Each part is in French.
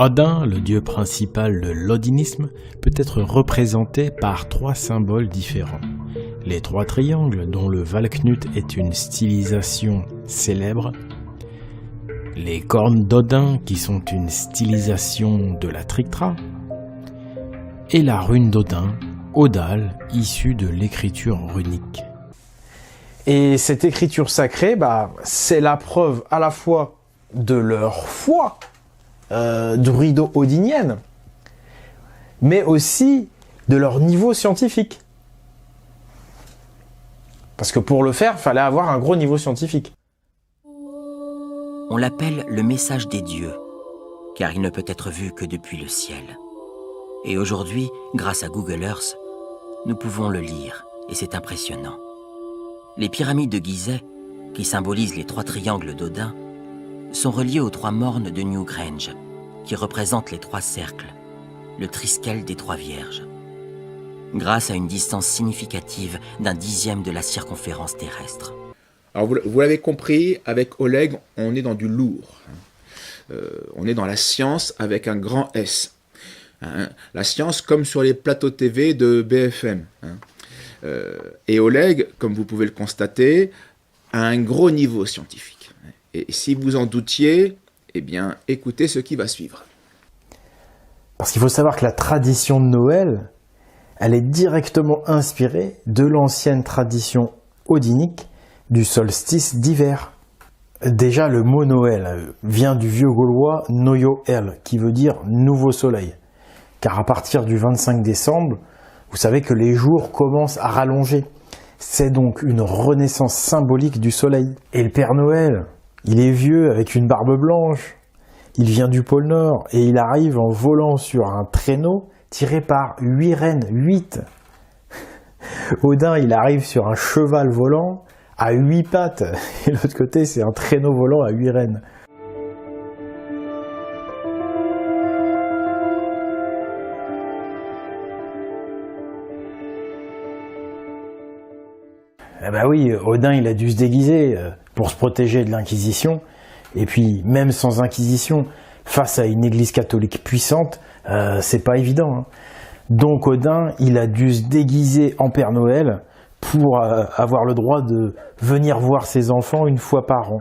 Odin, le dieu principal de l'odinisme, peut être représenté par 3 symboles différents. Les 3 triangles, dont le Valknut est une stylisation célèbre, les cornes d'Odin, qui sont une stylisation de la Trictra, et la rune d'Odin, Odal, issue de l'écriture runique. Et cette écriture sacrée, c'est la preuve à la fois de leur foi druido-odinienne, mais aussi de leur niveau scientifique. Parce que pour le faire, il fallait avoir un gros niveau scientifique. On l'appelle le message des dieux, car il ne peut être vu que depuis le ciel. Et aujourd'hui, grâce à Google Earth, nous pouvons le lire, et c'est impressionnant. Les pyramides de Gizeh, qui symbolisent les 3 triangles d'Odin, sont reliées aux 3 mornes de Newgrange, qui représentent les 3 cercles, le triskel des 3 vierges. Grâce à une distance significative d'1/10 de la circonférence terrestre. Alors vous l'avez compris, avec Oleg, on est dans du lourd. On est dans la science avec un grand S. La science comme sur les plateaux TV de BFM. Et Oleg, comme vous pouvez le constater, a un gros niveau scientifique. Et si vous en doutiez, eh bien, écoutez ce qui va suivre. Parce qu'il faut savoir que la tradition de Noël, elle est directement inspirée de l'ancienne tradition odinique du solstice d'hiver. Déjà, le mot Noël vient du vieux gaulois Noyo-El, qui veut dire nouveau soleil. Car à partir du 25 décembre, vous savez que les jours commencent à rallonger. C'est donc une renaissance symbolique du soleil. Et le Père Noël, il est vieux avec une barbe blanche. Il vient du pôle Nord et il arrive en volant sur un traîneau tiré par 8 rennes, 8. Odin, il arrive sur un cheval volant à 8 pattes. Et de l'autre côté, c'est un traîneau volant à 8 rennes. Eh ben oui, Odin, il a dû se déguiser pour se protéger de l'Inquisition. Et puis, même sans Inquisition, face à une église catholique puissante, c'est pas évident. Hein. Donc Odin, il a dû se déguiser en Père Noël pour avoir le droit de venir voir ses enfants une fois par an.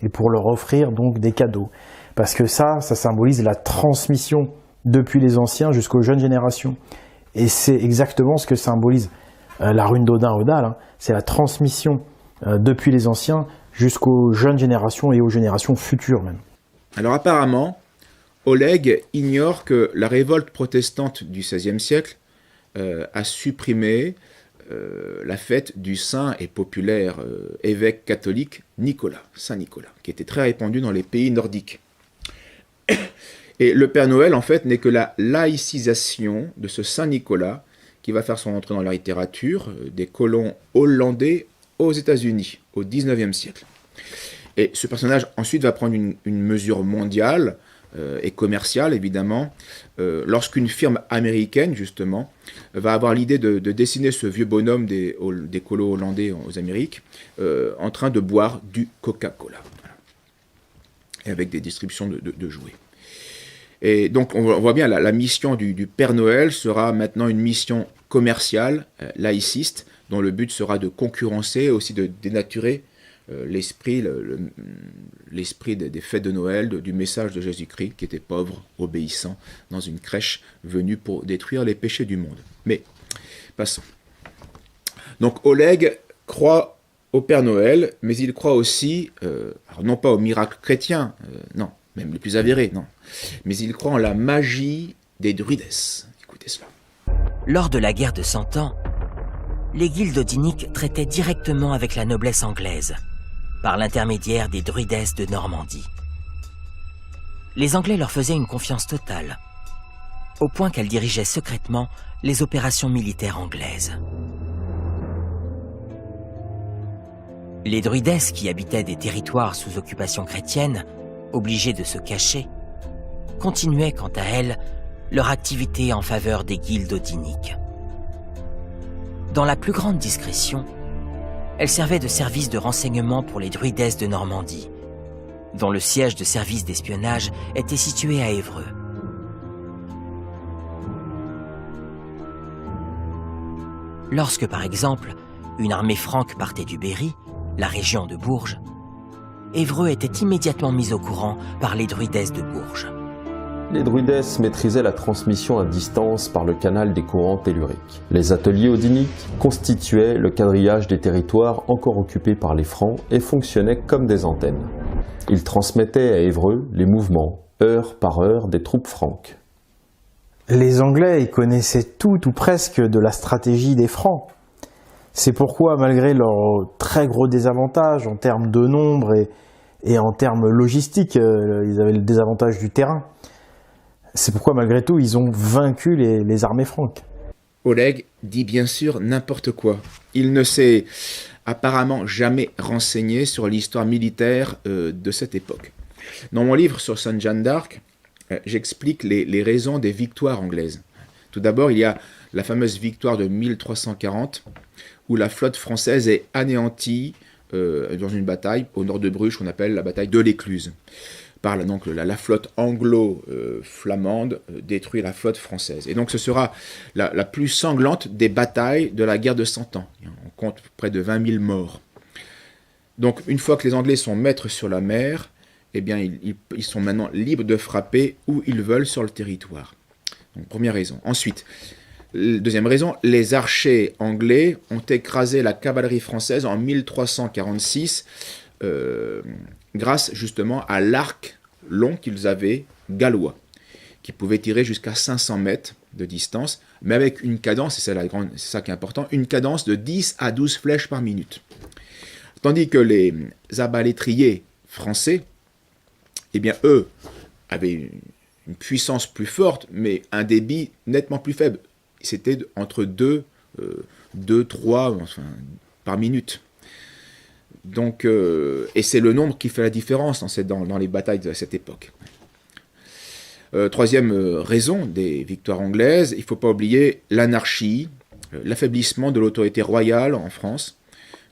Et pour leur offrir donc des cadeaux. Parce que ça symbolise la transmission depuis les anciens jusqu'aux jeunes générations. Et c'est exactement ce que symbolise la rune d'Odin, Odal. Hein. C'est la transmission depuis les anciens jusqu'aux jeunes générations et aux générations futures même. Alors apparemment, Oleg ignore que la révolte protestante du XVIe siècle a supprimé la fête du saint et populaire évêque catholique Nicolas, Saint Nicolas, qui était très répandu dans les pays nordiques. Et le Père Noël, en fait, n'est que la laïcisation de ce Saint Nicolas qui va faire son entrée dans la littérature des colons hollandais aux États-Unis au XIXe siècle. Et ce personnage ensuite va prendre une mesure mondiale et commerciale, évidemment, lorsqu'une firme américaine, justement, va avoir l'idée de dessiner ce vieux bonhomme des colons hollandais aux Amériques en train de boire du Coca-Cola. Voilà. Et avec des distributions de jouets. Et donc, on voit bien, la mission du Père Noël sera maintenant une mission commerciale, laïciste, dont le but sera de concurrencer, aussi de dénaturer l'esprit des fêtes de Noël, du message de Jésus-Christ, qui était pauvre, obéissant, dans une crèche venue pour détruire les péchés du monde. Mais, passons. Donc, Oleg croit au Père Noël, mais il croit aussi, alors non pas au miracle chrétien, non, même les plus avérés, non, mais il croit en la magie des druides. Écoutez cela. Lors de la guerre de 100 ans, les guildes odiniques traitaient directement avec la noblesse anglaise, par l'intermédiaire des druides de Normandie. Les Anglais leur faisaient une confiance totale, au point qu'elles dirigeaient secrètement les opérations militaires anglaises. Les druides qui habitaient des territoires sous occupation chrétienne, obligés de se cacher, continuaient quant à elles leur activité en faveur des guildes odiniques. Dans la plus grande discrétion, elles servaient de service de renseignement pour les druides de Normandie, dont le siège de service d'espionnage était situé à Évreux. Lorsque, par exemple, une armée franque partait du Berry, la région de Bourges, Évreux était immédiatement mis au courant par les druidesses de Bourges. Les druidesses maîtrisaient la transmission à distance par le canal des courants telluriques. Les ateliers odiniques constituaient le quadrillage des territoires encore occupés par les Francs et fonctionnaient comme des antennes. Ils transmettaient à Évreux les mouvements, heure par heure, des troupes franques. Les Anglais ils connaissaient tout ou presque de la stratégie des Francs. C'est pourquoi, malgré leurs très gros désavantages en termes de nombre et en termes logistiques, ils avaient le désavantage du terrain. C'est pourquoi, malgré tout, ils ont vaincu les armées franques. Oleg dit bien sûr n'importe quoi. Il ne s'est apparemment jamais renseigné sur l'histoire militaire de cette époque. Dans mon livre sur Sainte Jeanne d'Arc, j'explique les raisons des victoires anglaises. Tout d'abord, il y a la fameuse victoire de 1340, où la flotte française est anéantie dans une bataille au nord de Bruges, qu'on appelle la bataille de l'Écluse. Donc la flotte anglo-flamande détruit la flotte française. Et donc ce sera la plus sanglante des batailles de la guerre de 100 ans. On compte près de 20 000 morts. Donc une fois que les Anglais sont maîtres sur la mer, eh bien ils sont maintenant libres de frapper où ils veulent sur le territoire. Donc première raison. Ensuite, deuxième raison, les archers anglais ont écrasé la cavalerie française en 1346 grâce justement à l'arc long qu'ils avaient gallois, qui pouvait tirer jusqu'à 500 mètres de distance, mais avec une cadence, et c'est ça qui est important, une cadence de 10 à 12 flèches par minute. Tandis que les arbalétriers français, eh bien eux, avaient une puissance plus forte, mais un débit nettement plus faible. C'était entre 2, 3 par minute. Donc, et c'est le nombre qui fait la différence dans les batailles de cette époque. Troisième raison des victoires anglaises, il ne faut pas oublier l'anarchie, l'affaiblissement de l'autorité royale en France,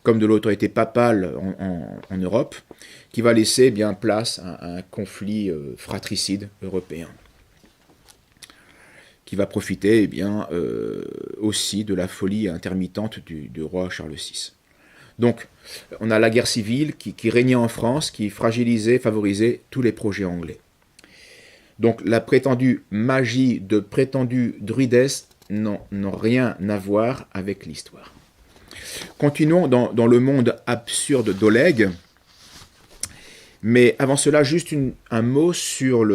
comme de l'autorité papale en Europe, qui va laisser bien place à un conflit fratricide européen, qui va profiter aussi de la folie intermittente du roi Charles VI. Donc, on a la guerre civile qui régnait en France, qui fragilisait, favorisait tous les projets anglais. Donc, la prétendue magie de prétendus druidesses n'ont rien à voir avec l'histoire. Continuons dans le monde absurde d'Oleg. Mais avant cela, juste un mot sur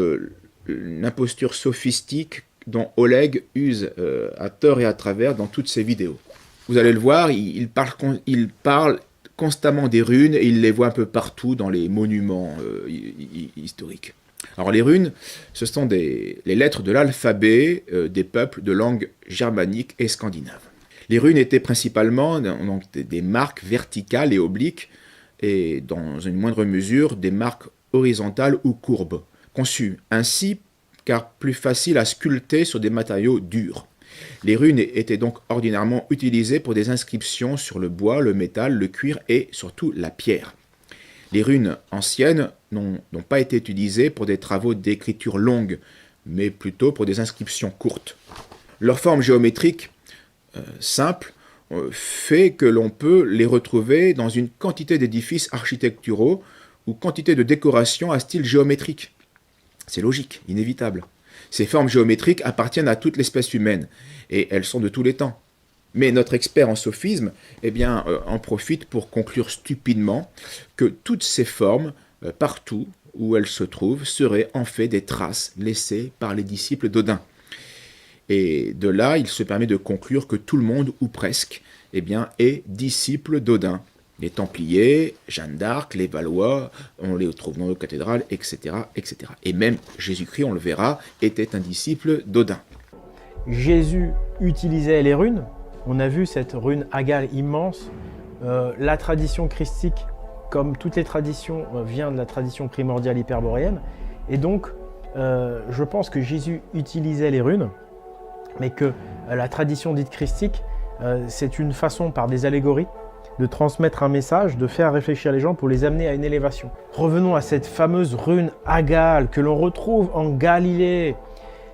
l'imposture sophistique dont Oleg use à tort et à travers dans toutes ses vidéos. Vous allez le voir, il parle constamment des runes et il les voit un peu partout dans les monuments historiques. Alors les runes, ce sont les lettres de l'alphabet des peuples de langue germanique et scandinave. Les runes étaient principalement donc, des marques verticales et obliques et dans une moindre mesure des marques horizontales ou courbes, conçues ainsi car plus faciles à sculpter sur des matériaux durs. Les runes étaient donc ordinairement utilisées pour des inscriptions sur le bois, le métal, le cuir et surtout la pierre. Les runes anciennes n'ont pas été utilisées pour des travaux d'écriture longue, mais plutôt pour des inscriptions courtes. Leur forme géométrique simple fait que l'on peut les retrouver dans une quantité d'édifices architecturaux ou quantité de décorations à style géométrique. C'est logique, inévitable. Ces formes géométriques appartiennent à toute l'espèce humaine, et elles sont de tous les temps. Mais notre expert en sophisme en profite pour conclure stupidement que toutes ces formes, partout où elles se trouvent, seraient en fait des traces laissées par les disciples d'Odin. Et de là, il se permet de conclure que tout le monde, ou presque, est disciple d'Odin. Les Templiers, Jeanne d'Arc, les Valois, on les trouve dans nos cathédrales, etc., etc. Et même Jésus-Christ, on le verra, était un disciple d'Odin. Jésus utilisait les runes. On a vu cette rune Agale immense. La tradition christique, comme toutes les traditions, vient de la tradition primordiale hyperboréenne. Et donc, je pense que Jésus utilisait les runes, mais que la tradition dite christique, c'est une façon, par des allégories, de transmettre un message, de faire réfléchir les gens pour les amener à une élévation. Revenons à cette fameuse rune Agale que l'on retrouve en Galilée.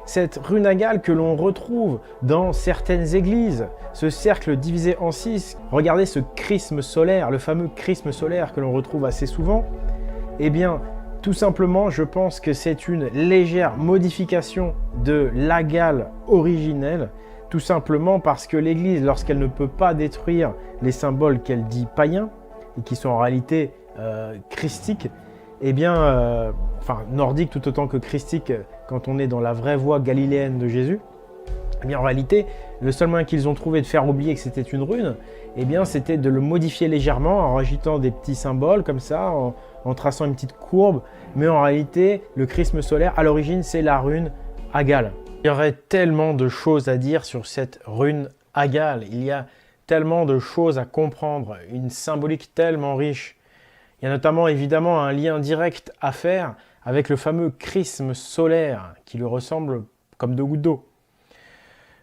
Cette rune Agale que l'on retrouve dans certaines églises, ce cercle divisé en 6. Regardez ce chrisme solaire, le fameux chrisme solaire que l'on retrouve assez souvent. Eh bien, tout simplement, je pense que c'est une légère modification de l'Agale originelle, tout simplement parce que l'Église, lorsqu'elle ne peut pas détruire les symboles qu'elle dit païens, et qui sont en réalité christiques, eh bien, enfin nordiques tout autant que christiques quand on est dans la vraie voie galiléenne de Jésus, eh bien en réalité, le seul moyen qu'ils ont trouvé de faire oublier que c'était une rune, eh bien c'était de le modifier légèrement en rajoutant des petits symboles comme ça, en traçant une petite courbe, mais en réalité, le chrisme solaire, à l'origine, c'est la rune Agale. Il y aurait tellement de choses à dire sur cette rune Agale, il y a tellement de choses à comprendre, une symbolique tellement riche. Il y a notamment évidemment un lien direct à faire avec le fameux chrisme solaire qui lui ressemble comme deux gouttes d'eau.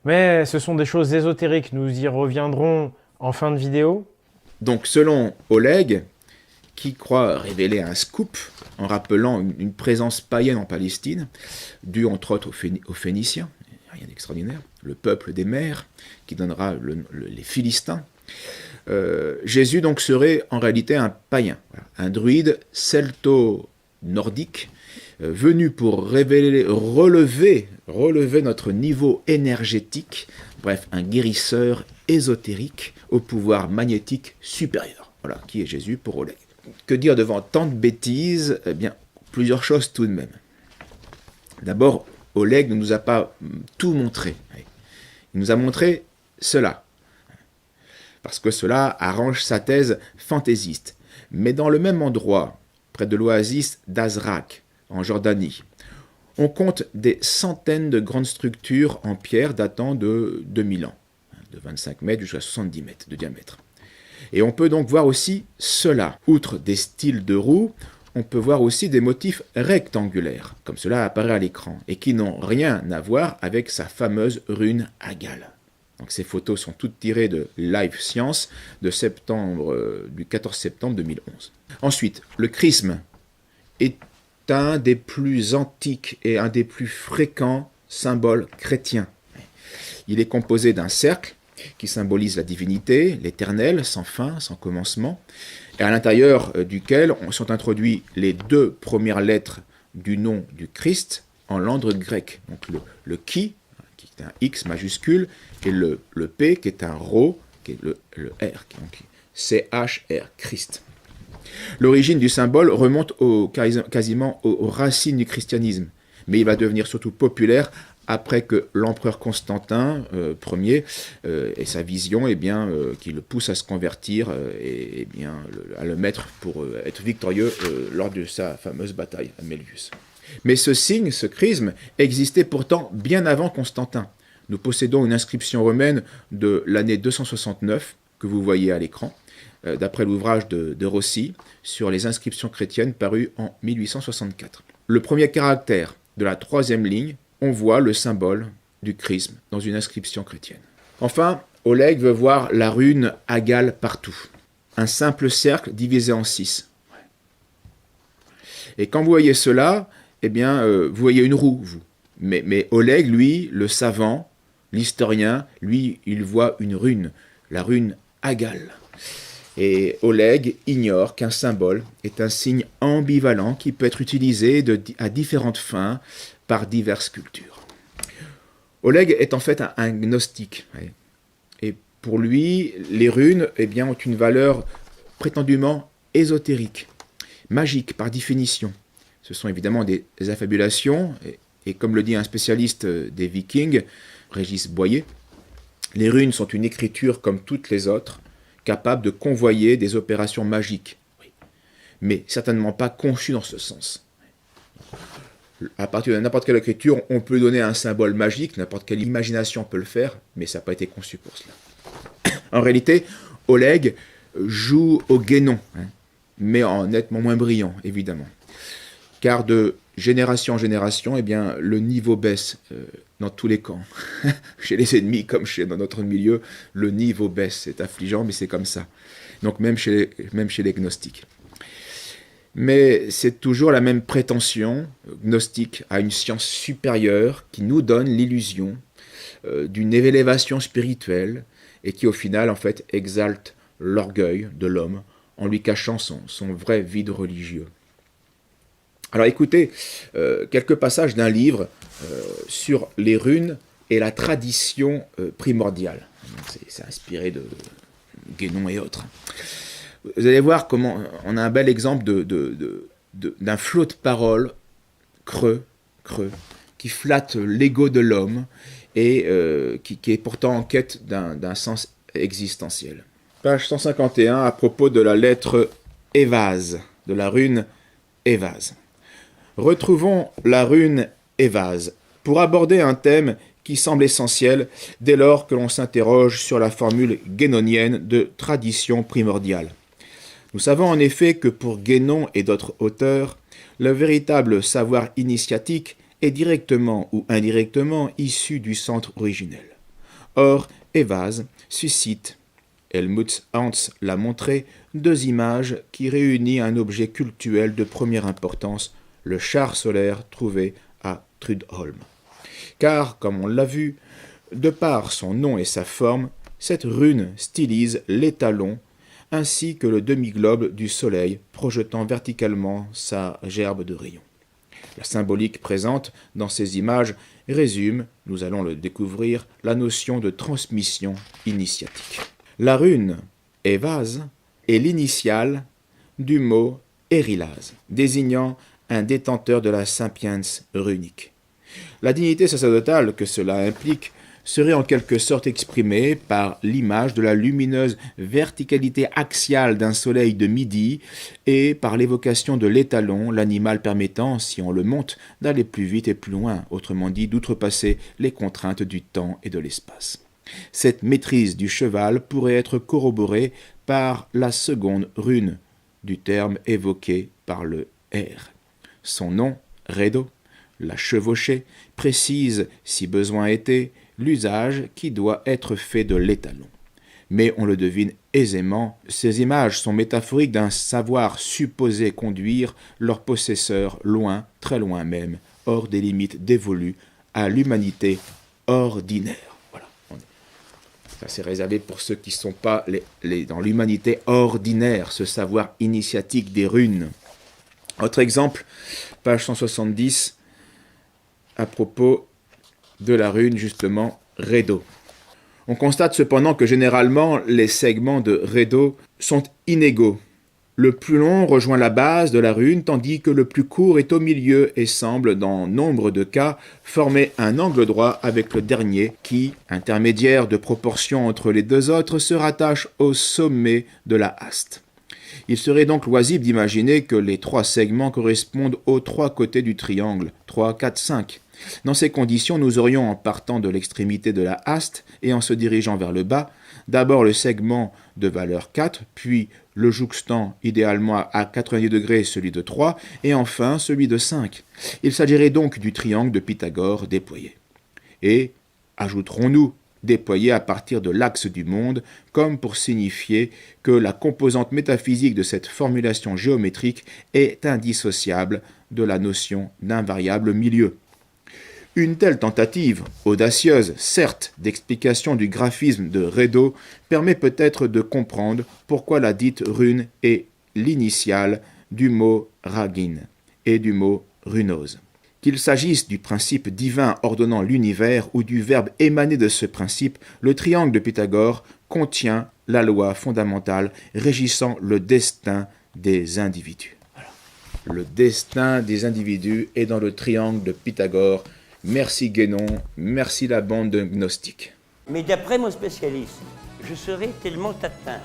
Mais ce sont des choses ésotériques, nous y reviendrons en fin de vidéo. Donc selon Oleg, qui croit révéler un scoop en rappelant une présence païenne en Palestine, due entre autres aux Phéniciens, rien d'extraordinaire, le peuple des mers, qui donnera les Philistins. Jésus donc serait en réalité un païen, voilà, un druide celto-nordique, venu pour relever notre niveau énergétique, bref, un guérisseur ésotérique au pouvoir magnétique supérieur. Voilà, qui est Jésus pour Oleg. Que dire devant tant de bêtises? Eh bien, plusieurs choses tout de même. D'abord, Oleg ne nous a pas tout montré. Il nous a montré cela, parce que cela arrange sa thèse fantaisiste. Mais dans le même endroit, près de l'oasis d'Azraq, en Jordanie, on compte des centaines de grandes structures en pierre datant de 2000 ans, de 25 mètres jusqu'à 70 mètres de diamètre. Et on peut donc voir aussi cela. Outre des styles de roues, on peut voir aussi des motifs rectangulaires, comme cela apparaît à l'écran, et qui n'ont rien à voir avec sa fameuse rune Agale. Donc ces photos sont toutes tirées de Live Science du 14 septembre 2011. Ensuite, le chrisme est un des plus antiques et un des plus fréquents symboles chrétiens. Il est composé d'un cercle qui symbolise la divinité, l'éternel, sans fin, sans commencement, et à l'intérieur duquel sont introduits les deux premières lettres du nom du Christ en langue grecque. Donc le qui est un X majuscule, et le P qui est un Rho, qui est le R, donc C-H-R, Christ. L'origine du symbole remonte quasiment aux racines du christianisme, mais il va devenir surtout populaire après que l'empereur Constantin Ier et sa vision qui le pousse à se convertir à le mettre pour être victorieux lors de sa fameuse bataille à Melvius. Mais ce signe, ce chrisme, existait pourtant bien avant Constantin. Nous possédons une inscription romaine de l'année 269 que vous voyez à l'écran, d'après l'ouvrage de Rossi sur les inscriptions chrétiennes paru en 1864. Le premier caractère de la troisième ligne, on voit le symbole du chrisme dans une inscription chrétienne. Enfin, Oleg veut voir la rune Agale partout. Un simple cercle divisé en 6. Et quand vous voyez cela, vous voyez une roue, vous. Mais Oleg, lui, le savant, l'historien, lui, il voit une rune, la rune Agale. Et Oleg ignore qu'un symbole est un signe ambivalent qui peut être utilisé à différentes fins par diverses cultures. Oleg est en fait un gnostique. Et pour lui, les runes ont une valeur prétendument ésotérique, magique par définition. Ce sont évidemment des affabulations, et comme le dit un spécialiste des Vikings, Régis Boyer, les runes sont une écriture comme toutes les autres, capable de convoyer des opérations magiques, mais certainement pas conçue dans ce sens. À partir de n'importe quelle écriture, on peut donner un symbole magique, n'importe quelle imagination peut le faire, mais ça n'a pas été conçu pour cela. En réalité, Oleg joue au guénon, mais en nettement moins brillant, évidemment. Car de génération en génération, eh bien, le niveau baisse dans tous les camps. Chez les ennemis, comme dans notre milieu, le niveau baisse. C'est affligeant, mais c'est comme ça. Donc même chez les gnostiques. Mais c'est toujours la même prétention gnostique à une science supérieure qui nous donne l'illusion d'une élévation spirituelle et qui au final en fait exalte l'orgueil de l'homme en lui cachant son vrai vide religieux. Alors écoutez quelques passages d'un livre sur les runes et la tradition primordiale. C'est inspiré de Guénon et autres. Vous allez voir comment on a un bel exemple d'un flot de paroles creux, qui flatte l'ego de l'homme et qui est pourtant en quête d'un sens existentiel. Page 151, à propos de la lettre évase, de la rune évase. Retrouvons la rune évase pour aborder un thème qui semble essentiel dès lors que l'on s'interroge sur la formule guénonienne de tradition primordiale. Nous savons en effet que pour Guénon et d'autres auteurs, le véritable savoir initiatique est directement ou indirectement issu du centre originel. Or, évase suscite, Helmut Hans l'a montré, deux images qui réunissent un objet cultuel de première importance, le char solaire trouvé à Trudholm. Car, comme on l'a vu, de par son nom et sa forme, cette rune stylise l'étalon ainsi que le demi-globe du soleil projetant verticalement sa gerbe de rayons. La symbolique présente dans ces images résume, nous allons le découvrir, la notion de transmission initiatique. La rune évase est l'initiale du mot érilase, désignant un détenteur de la sapiens runique. La dignité sacerdotale que cela implique serait en quelque sorte exprimée par l'image de la lumineuse verticalité axiale d'un soleil de midi et par l'évocation de l'étalon, l'animal permettant, si on le monte, d'aller plus vite et plus loin, autrement dit d'outrepasser les contraintes du temps et de l'espace. Cette maîtrise du cheval pourrait être corroborée par la seconde rune du terme évoqué par le R. Son nom, Redo, la chevauchée, précise, si besoin était, l'usage qui doit être fait de l'étalon. Mais on le devine aisément, ces images sont métaphoriques d'un savoir supposé conduire leur possesseur loin, très loin même, hors des limites dévolues à l'humanité ordinaire. Voilà. Ça c'est réservé pour ceux qui ne sont pas dans l'humanité ordinaire, ce savoir initiatique des runes. Autre exemple, page 170, à propos de la rune, justement, Redo. On constate cependant que généralement, les segments de Redo sont inégaux. Le plus long rejoint la base de la rune, tandis que le plus court est au milieu et semble, dans nombre de cas, former un angle droit avec le dernier qui, intermédiaire de proportion entre les deux autres, se rattache au sommet de la haste. Il serait donc loisible d'imaginer que les trois segments correspondent aux trois côtés du triangle, 3, 4, 5. Dans ces conditions, nous aurions, en partant de l'extrémité de la haste et en se dirigeant vers le bas, d'abord le segment de valeur 4, puis le jouxtant idéalement à 90 degrés celui de 3, et enfin celui de 5. Il s'agirait donc du triangle de Pythagore déployé. Et, ajouterons-nous, déployé à partir de l'axe du monde, comme pour signifier que la composante métaphysique de cette formulation géométrique est indissociable de la notion d'invariable milieu. Une telle tentative, audacieuse, certes, d'explication du graphisme de Redo, permet peut-être de comprendre pourquoi la dite rune est l'initiale du mot ragin et du mot runose. Qu'il s'agisse du principe divin ordonnant l'univers ou du verbe émané de ce principe, le triangle de Pythagore contient la loi fondamentale régissant le destin des individus. Voilà. Le destin des individus est dans le triangle de Pythagore. Merci Guénon, merci la bande de gnostiques. Mais d'après mon spécialiste, je serai tellement atteint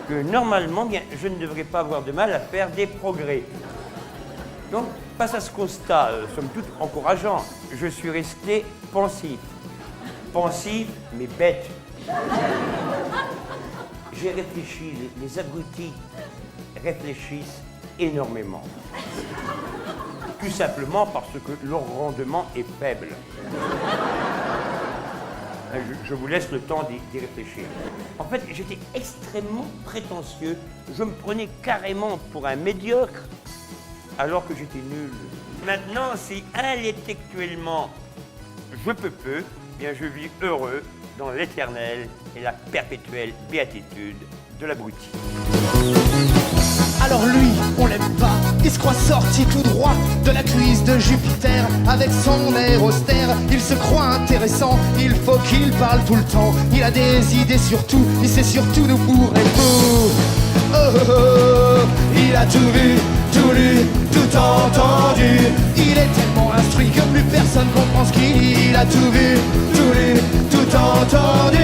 que normalement, bien, je ne devrais pas avoir de mal à faire des progrès. Donc, face à ce constat, somme toute encourageant, je suis resté pensif. Pensif, mais bête. J'ai réfléchi, les abrutis réfléchissent énormément. Tout simplement parce que leur rendement est faible. Je vous laisse le temps d'y réfléchir. En fait, j'étais extrêmement prétentieux. Je me prenais carrément pour un médiocre alors que j'étais nul. Maintenant, si intellectuellement je peux peu, bien je vis heureux dans l'éternelle et la perpétuelle béatitude de l'abruti. Alors lui, on l'aime pas, il se croit sorti tout droit de la cuisse de Jupiter. Avec son air austère, il se croit intéressant, il faut qu'il parle tout le temps. Il a des idées sur tout, il sait surtout nous bourrer beau. Oh, oh, oh, il a tout vu, tout lu, tout entendu. Il est tellement instruit que plus personne comprend ce qu'il a tout vu, tout lu, tout entendu.